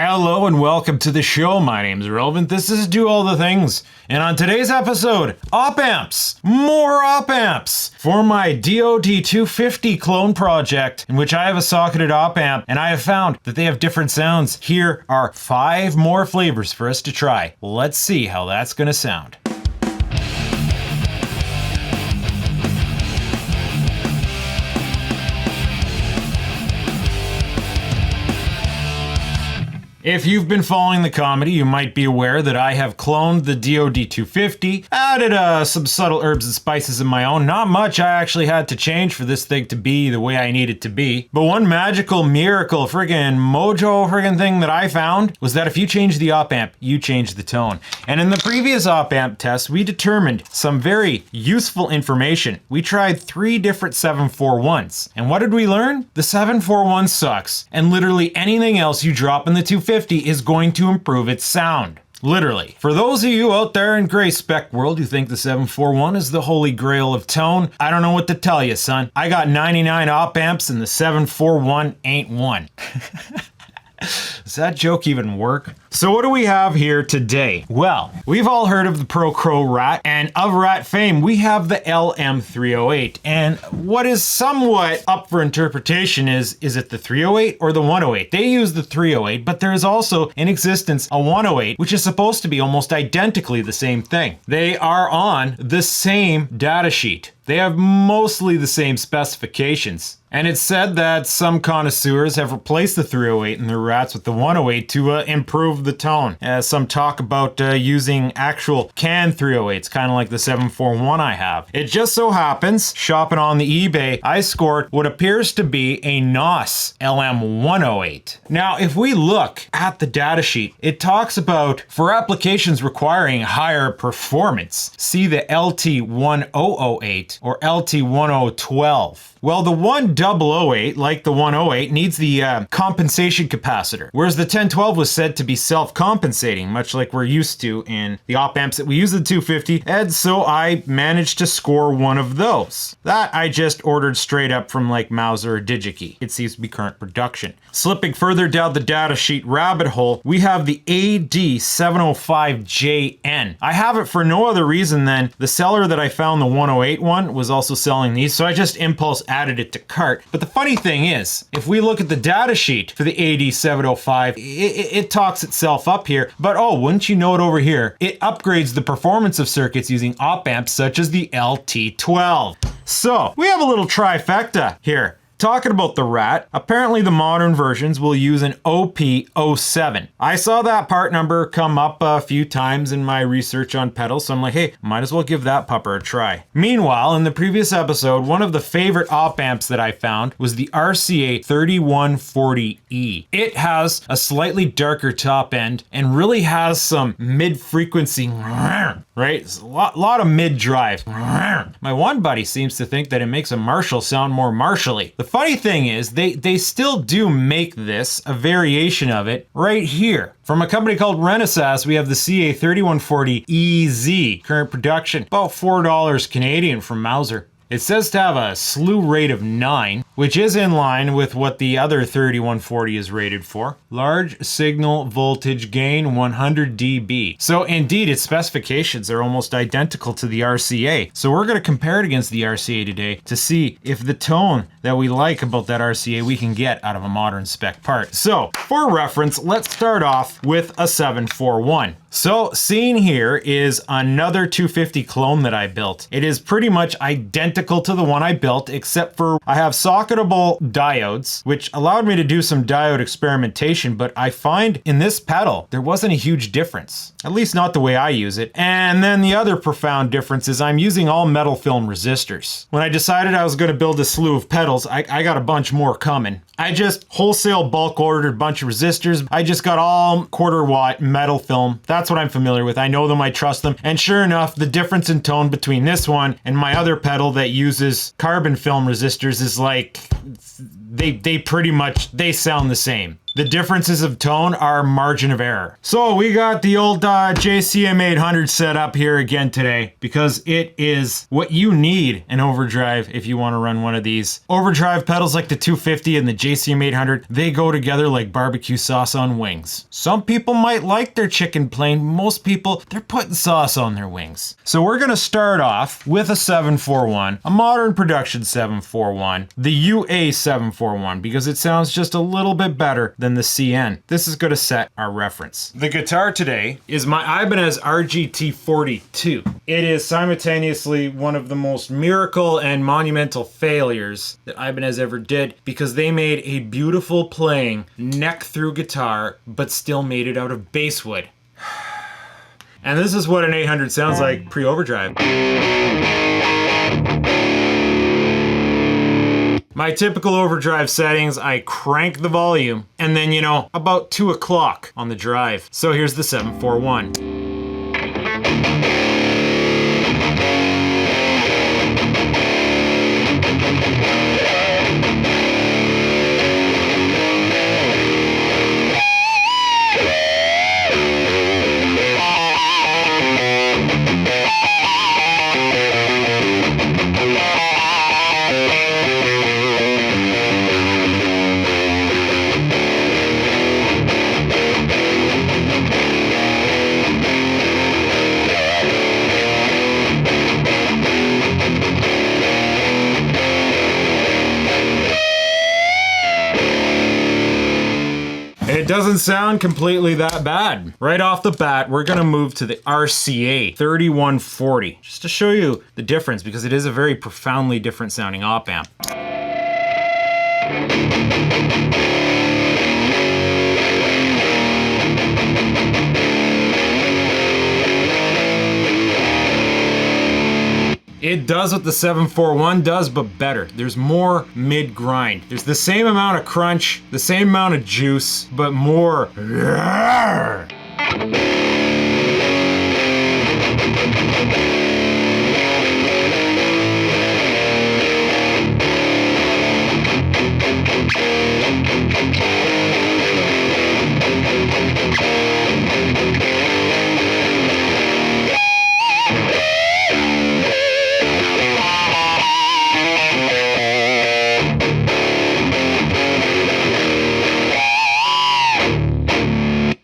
Hello and welcome to the show. My name's Relevant. This is Do All the Things. And on today's episode, op amps. More op amps for my DOD 250 clone project, in which I have a socketed op amp and I have found that they have different sounds. Here are 5 more flavors for us to try. Let's see how that's gonna sound. If you've been following the comedy, you might be aware that I have cloned the DOD 250, added some subtle herbs and spices of my own. Not much I actually had to change for this thing to be the way I need it to be. But one magical miracle friggin' mojo friggin' thing that I found was that if you change the op amp, you change the tone. And in the previous op amp test, we determined some very useful information. We tried 3 different 741s. And what did we learn? The 741 sucks. And literally anything else you drop in the 250 is going to improve its sound. Literally. For those of you out there in gray spec world who think the 741 is the holy grail of tone, I don't know what to tell you, son. I got 99 op amps and the 741 ain't one. Does that joke even work? So what do we have here today? Well, we've all heard of the Pro Crow Rat, and of Rat fame, we have the LM308. And what is somewhat up for interpretation is it the 308 or the 108? They use the 308, but there is also in existence a 108, which is supposed to be almost identically the same thing. They are on the same data sheet. They have mostly the same specifications. And it's said that some connoisseurs have replaced the 308 in their Rats with the 108 to improve the tone. Some talk about using actual can 308s, kind of like the 741 I have. It just so happens, shopping on the eBay, I scored what appears to be a NOS LM108. Now, if we look at the datasheet, it talks about for applications requiring higher performance, see the LT1008 or LT1012. Well, the 1008, like the 108, needs the compensation capacitor, whereas the 1012 was said to be self-compensating, much like we're used to in the op amps that we use the 250, and so I managed to score one of those. That I just ordered straight up from like Mauser or DigiKey. It seems to be current production. Slipping further down the datasheet rabbit hole, we have the AD705JN. I have it for no other reason than the seller that I found the 108 one was also selling these, so I just impulse added it to cart. But the funny thing is, if we look at the data sheet for the AD705, it talks itself up here, but oh, wouldn't you know it over here, it upgrades the performance of circuits using op amps such as the LT12. So, we have a little trifecta here. Talking about the Rat, apparently the modern versions will use an OP07. I saw that part number come up a few times in my research on pedals, so I'm like, hey, might as well give that pupper a try. Meanwhile, in the previous episode, one of the favorite op amps that I found was the RCA CA3140E. It has a slightly darker top end and really has some mid-frequency, right? It's a lot of mid-drive. My one buddy seems to think that it makes a Marshall sound more Marshall-y. The funny thing is, they still do make this, a variation of it, right here. From a company called Renesas, we have the CA3140EZ, current production, about $4 Canadian from Mauser. It says to have a slew rate of 9, which is in line with what the other 3140 is rated for. Large signal voltage gain 100 dB. So indeed, its specifications are almost identical to the RCA. So we're going to compare it against the RCA today to see if the tone that we like about that RCA we can get out of a modern spec part. So for reference, let's start off with a 741. So seen here is another 250 clone that I built. It is pretty much identical to the one I built, except for I have socketable diodes, which allowed me to do some diode experimentation, but I find in this pedal, there wasn't a huge difference, at least not the way I use it. And then the other profound difference is I'm using all metal film resistors. When I decided I was going to build a slew of pedals, I got a bunch more coming. I just wholesale bulk ordered a bunch of resistors. I just got all 1/4 watt metal film. That's what I'm familiar with. I know them, I trust them. And sure enough, the difference in tone between this one and my other pedal that uses carbon film resistors is like, they pretty much, they sound the same. The differences of tone are margin of error. So we got the old JCM 800 set up here again today because it is what you need in overdrive if you want to run one of these. Overdrive pedals like the 250 and the JCM 800, they go together like barbecue sauce on wings. Some people might like their chicken plain. Most people, they're putting sauce on their wings. So we're gonna start off with a 741, a modern production 741, the UA 741, because it sounds just a little bit better than the CN. This is going to set our reference. The guitar today is my Ibanez RGT42. It is simultaneously one of the most miracle and monumental failures that Ibanez ever did because they made a beautiful playing neck through guitar but still made it out of basswood. And this is what an 800 sounds like pre-overdrive. My typical overdrive settings, I crank the volume, and then, you know, about 2 o'clock on the drive. So here's the 741. It doesn't sound completely that bad. Right off the bat, we're gonna move to the RCA 3140, just to show you the difference because it is a very profoundly different sounding op amp. It does what the 741 does, but better. There's more mid-grind. There's the same amount of crunch, the same amount of juice, but more.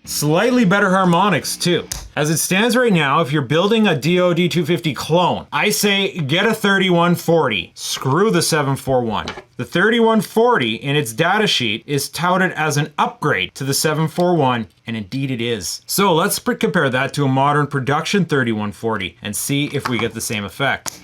Slightly better harmonics too. As it stands right now, if you're building a DOD 250 clone, I say get a 3140. Screw the 741. The 3140 in its datasheet is touted as an upgrade to the 741, and indeed it is. So let's compare that to a modern production 3140 and see if we get the same effect.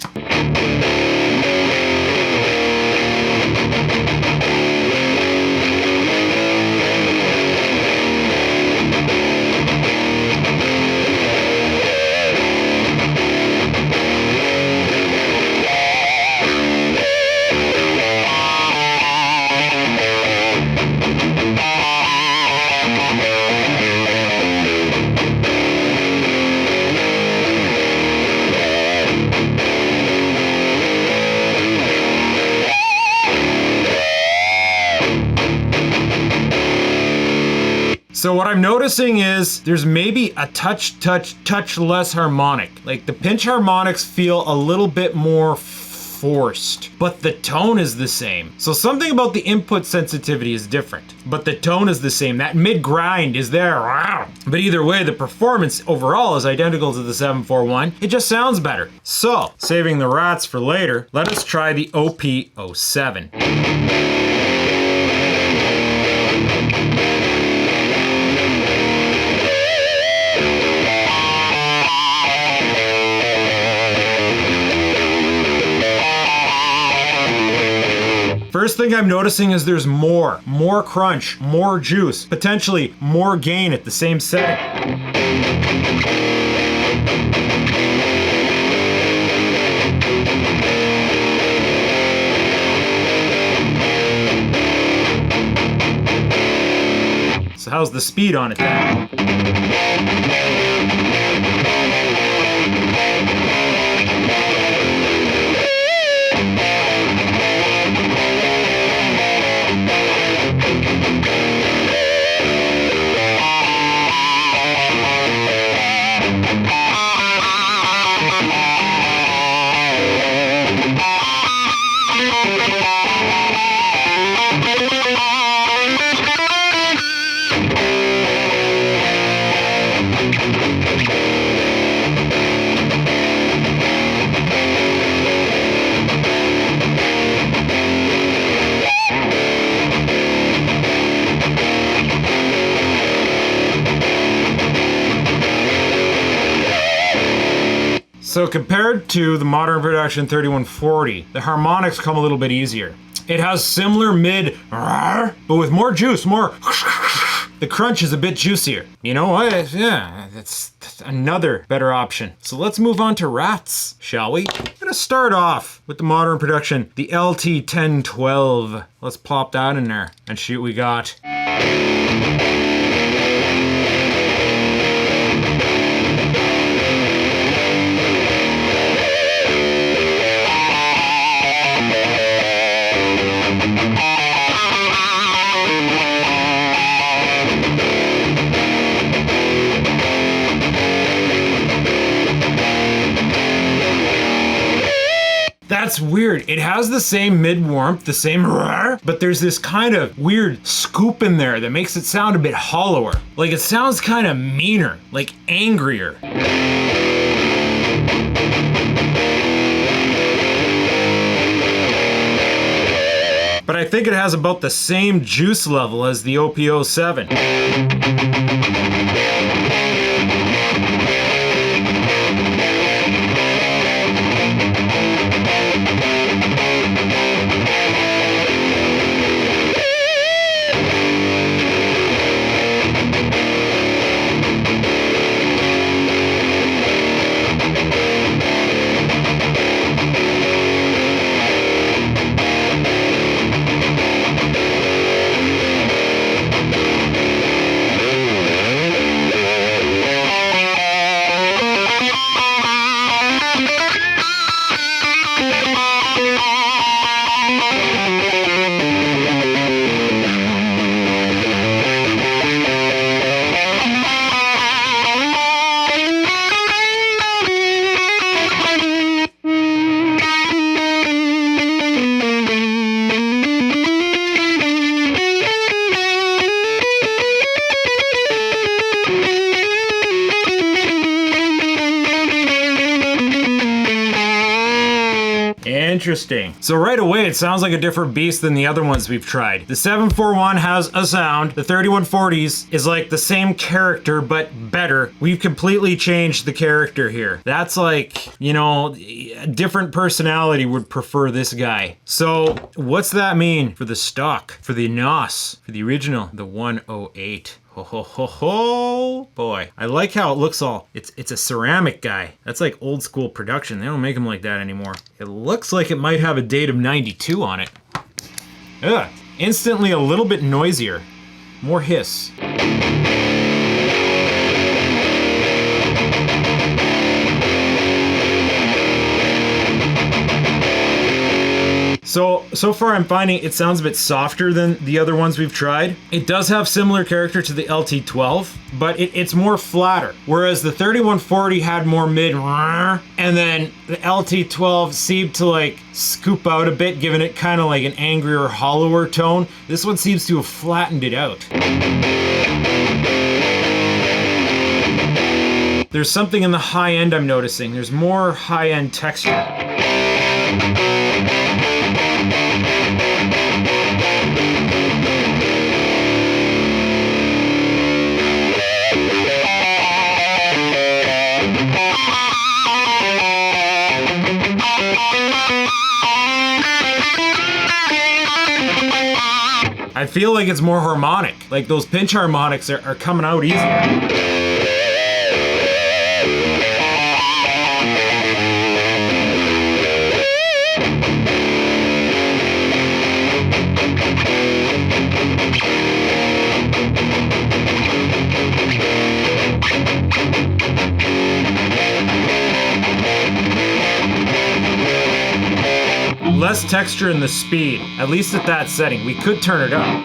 So what I'm noticing is there's maybe a touch less harmonic. Like the pinch harmonics feel a little bit more forced, but the tone is the same. So something about the input sensitivity is different, but the tone is the same. That mid grind is there. But either way, the performance overall is identical to the 741. It just sounds better. So saving the rats for later, let us try the OP07. First thing I'm noticing is there's more crunch, more juice, potentially more gain at the same setting. So how's the speed on it then? So compared to the modern production 3140, the Harmonics come a little bit easier. It has similar mid, but with more juice, more. The crunch is a bit juicier. You know what? Yeah, that's another better option. So let's move on to rats, shall we? I'm gonna start off with the modern production, the LT1012. Let's plop that in there and see what we got. That's weird. It has the same mid warmth, the same but there's this kind of weird scoop in there that makes it sound a bit hollower. Like it sounds kind of meaner, like angrier. But I think it has about the same juice level as the OP07. Interesting. So right away, it sounds like a different beast than the other ones we've tried. The 741 has a sound. The 3140s is like the same character, but better. We've completely changed the character here. That's like, you know, a different personality would prefer this guy. So what's that mean for the stock, for the NOS, for the original, the 108? Ho ho ho ho, boy. I like how it looks all, it's a ceramic guy. That's like old school production. They don't make them like that anymore. It looks like it might have a date of 92 on it. Ugh, instantly a little bit noisier. More hiss. So far I'm finding it sounds a bit softer than the other ones we've tried. It does have similar character to the LT12, but it's more flatter. Whereas the 3140 had more mid, and then the LT12 seemed to like scoop out a bit, giving it kind of like an angrier, hollower tone. This one seems to have flattened it out. There's something in the high end I'm noticing. There's more high end texture. I feel like it's more harmonic. Like those pinch harmonics are coming out easier. Less texture in the speed, at least at that setting. We could turn it up.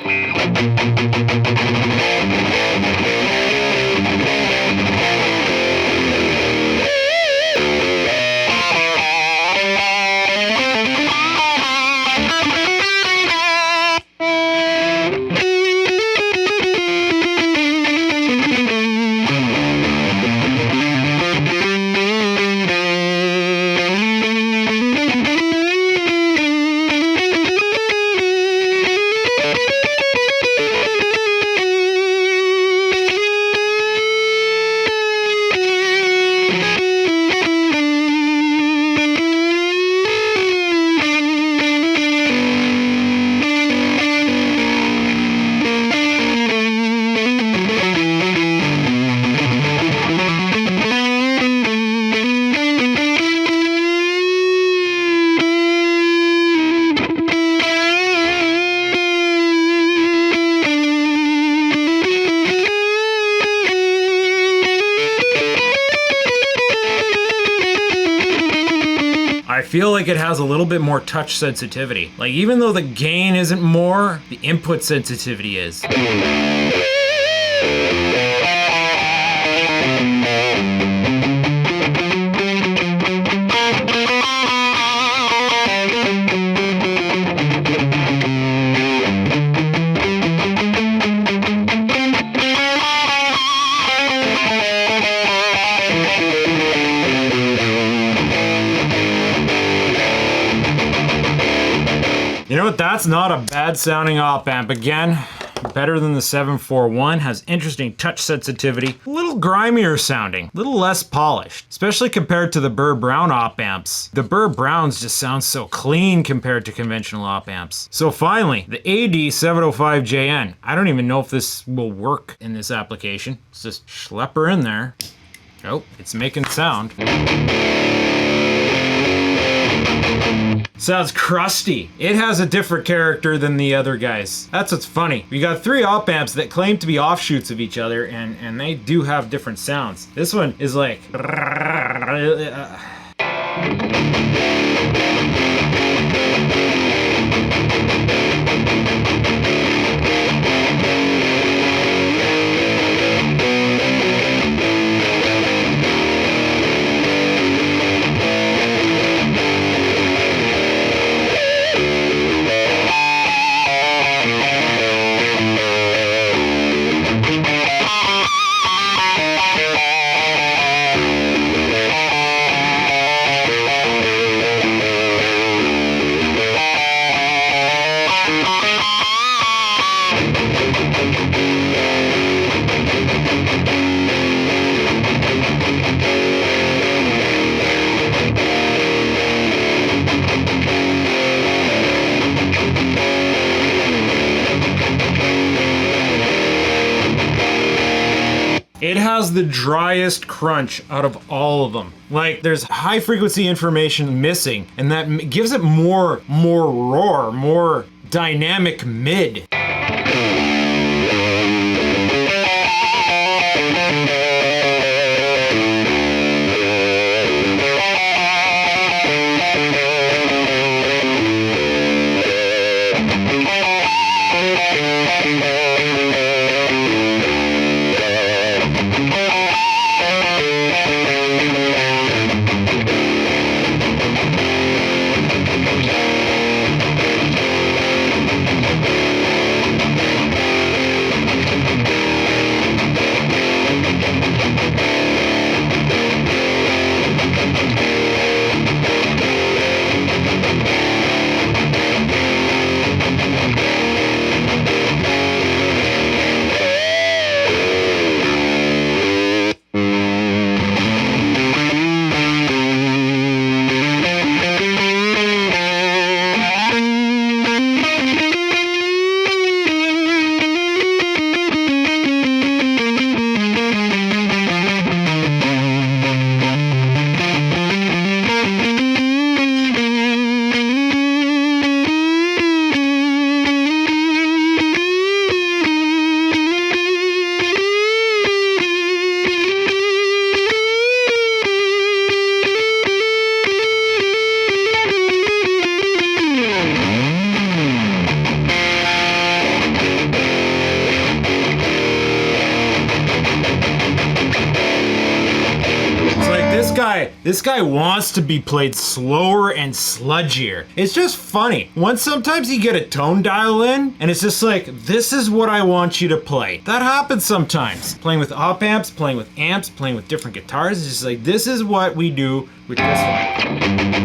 feel like it has a little bit more touch sensitivity. Like, even though the gain isn't more, the input sensitivity is. You know what? That's not a bad sounding op amp. Again, better than the 741, has interesting touch sensitivity, a little grimier sounding, a little less polished, especially compared to the Burr Brown op amps. The Burr Browns just sound so clean compared to conventional op amps. So finally, the AD705JN. I don't even know if this will work in this application. Let's just schlep her in there. Oh, it's making sound. Sounds crusty. It has a different character than the other guys. That's what's funny. We got 3 op amps that claim to be offshoots of each other, and they do have different sounds. This one is like... It has the driest crunch out of all of them. Like, there's high frequency information missing, and that gives it more roar, more dynamic mid. This guy wants to be played slower and sludgier. It's just funny. Sometimes you get a tone dial in, and it's just like, this is what I want you to play. That happens sometimes. Playing with op amps, playing with amps, playing with different guitars. It's just like, this is what we do with this one.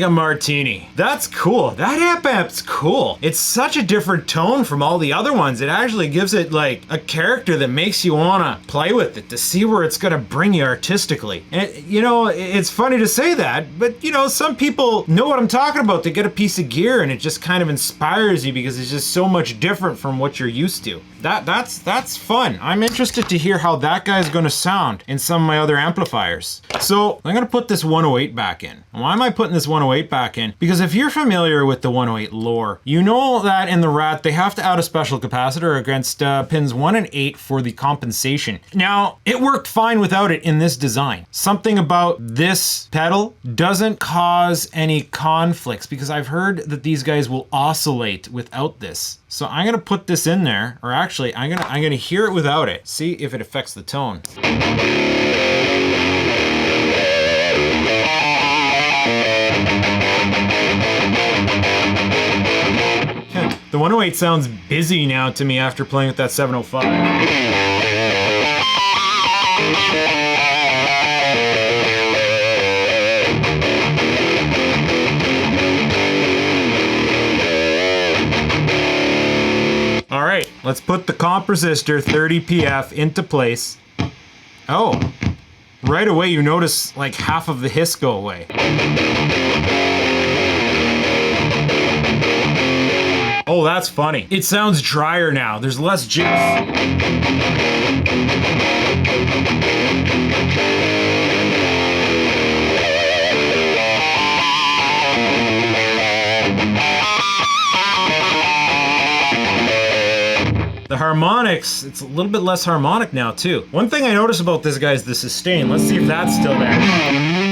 a martini. That's cool. That amp's cool. It's such a different tone from all the other ones. It actually gives it like a character that makes you wanna play with it, to see where it's gonna bring you artistically. And you know, it's funny to say that, but you know, some people know what I'm talking about. They get a piece of gear and it just kind of inspires you because it's just so much different from what you're used to. That's fun. I'm interested to hear how that guy's gonna sound in some of my other amplifiers. So I'm gonna put this 108 back in. Why am I putting this 108 back in? Because if you're familiar with the 108 lore, you know that in the Rat they have to add a special capacitor against pins 1 and 8 for the compensation. Now, it worked fine without it in this design. Something about this pedal doesn't cause any conflicts because I've heard that these guys will oscillate without this. So I'm gonna put this in there, or actually I'm gonna hear it without it. See if it affects the tone. The 108 sounds busy now to me after playing with that 705. All right, let's put the comp resistor 30 PF into place. Oh, right away you notice like half of the hiss go away. Oh, that's funny. It sounds drier now. There's less juice. The harmonics, it's a little bit less harmonic now too. One thing I notice about this guy is the sustain. Let's see if that's still there.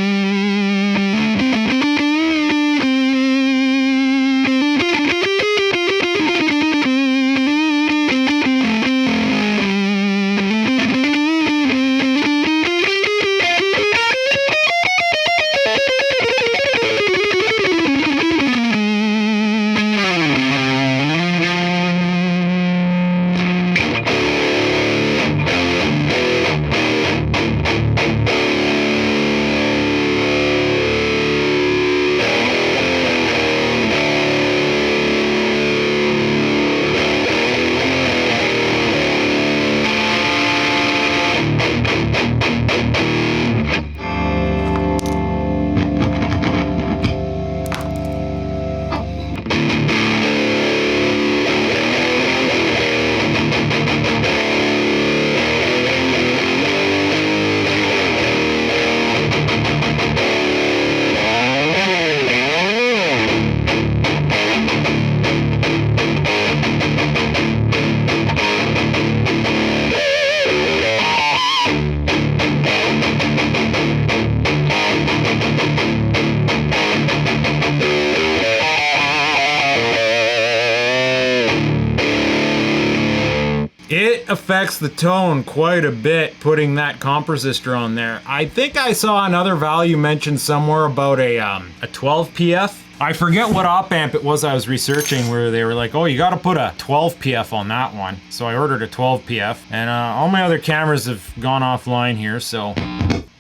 It affects the tone quite a bit putting that comp resistor on there. I think I saw another value mentioned somewhere about a 12 PF. I forget what op amp it was I was researching where they were like, oh, you gotta put a 12 PF on that one. So I ordered a 12 PF and all my other cameras have gone offline here, so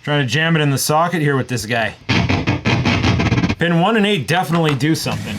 trying to jam it in the socket here with this guy. Pin 1 and 8 definitely do something.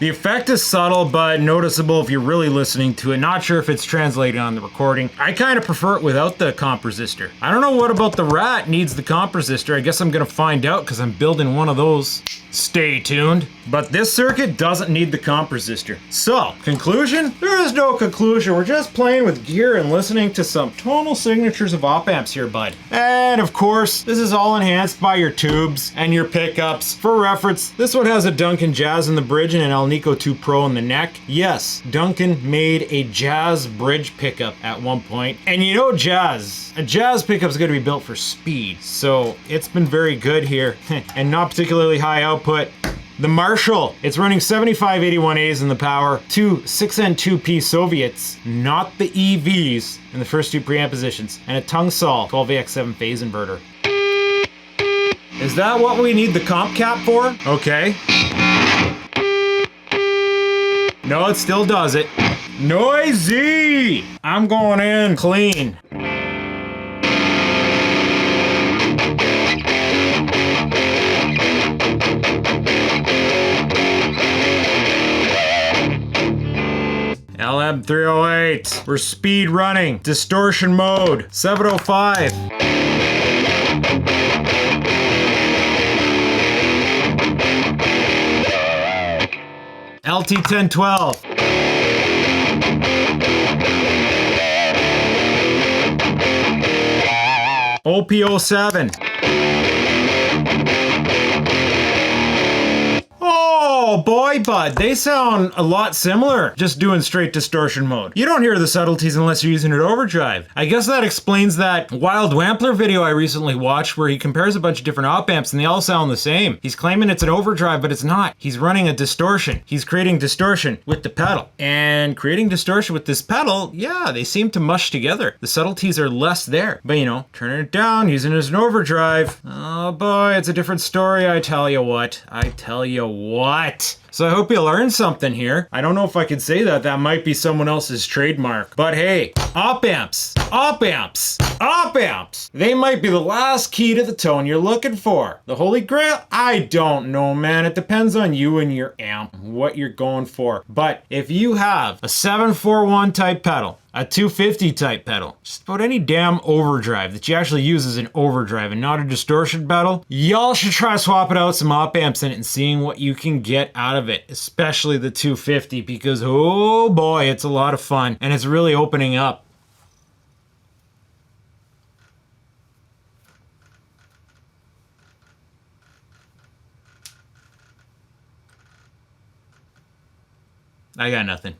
The effect is subtle, but noticeable if you're really listening to it. Not sure if it's translating on the recording. I kind of prefer it without the comp resistor. I don't know what about the Rat needs the comp resistor. I guess I'm gonna find out because I'm building one of those. Stay tuned. But this circuit doesn't need the comp resistor. So, conclusion? There is no conclusion. We're just playing with gear and listening to some tonal signatures of op amps here, bud. And of course, this is all enhanced by your tubes and your pickups. For reference, this one has a Duncan Jazz in the bridge and an Alnico 2 Pro in the neck. Yes, Duncan made a Jazz bridge pickup at one point. And you know Jazz, a Jazz pickup is going to be built for speed. So it's been very good here and not particularly high output. The Marshall, it's running 7581As in the power, two 6N2P Soviets, not the EVs in the first two preamp positions, and a Tungsol 12AX7 phase inverter. Is that what we need the comp cap for? Okay. No, it still does it. Noisy! I'm going in clean. LM308. We're speed running. Distortion mode. 705. LT1012. OP07. Oh boy, bud, they sound a lot similar just doing straight distortion mode. You don't hear the subtleties unless you're using it overdrive. I guess that explains that wild Wampler video I recently watched where he compares a bunch of different op amps and they all sound the same. He's claiming it's an overdrive, but it's not. He's running a distortion. He's creating distortion with the pedal. And creating distortion with this pedal, yeah, they seem to mush together. The subtleties are less there. But you know, turning it down, using it as an overdrive. Oh boy, it's a different story, I tell you what. I tell you what. So I hope you learned something here. I don't know if I could say that. That might be someone else's trademark. But hey, op amps, op amps, op amps. They might be the last key to the tone you're looking for. The Holy Grail? I don't know, man. It depends on you and your amp, what you're going for. But if you have a 741 type pedal, a 250 type pedal, just about any damn overdrive that you actually use as an overdrive and not a distortion pedal, y'all should try swapping out some op amps in it and seeing what you can get out of it, especially the 250, because oh boy, it's a lot of fun and it's really opening up. I got nothing.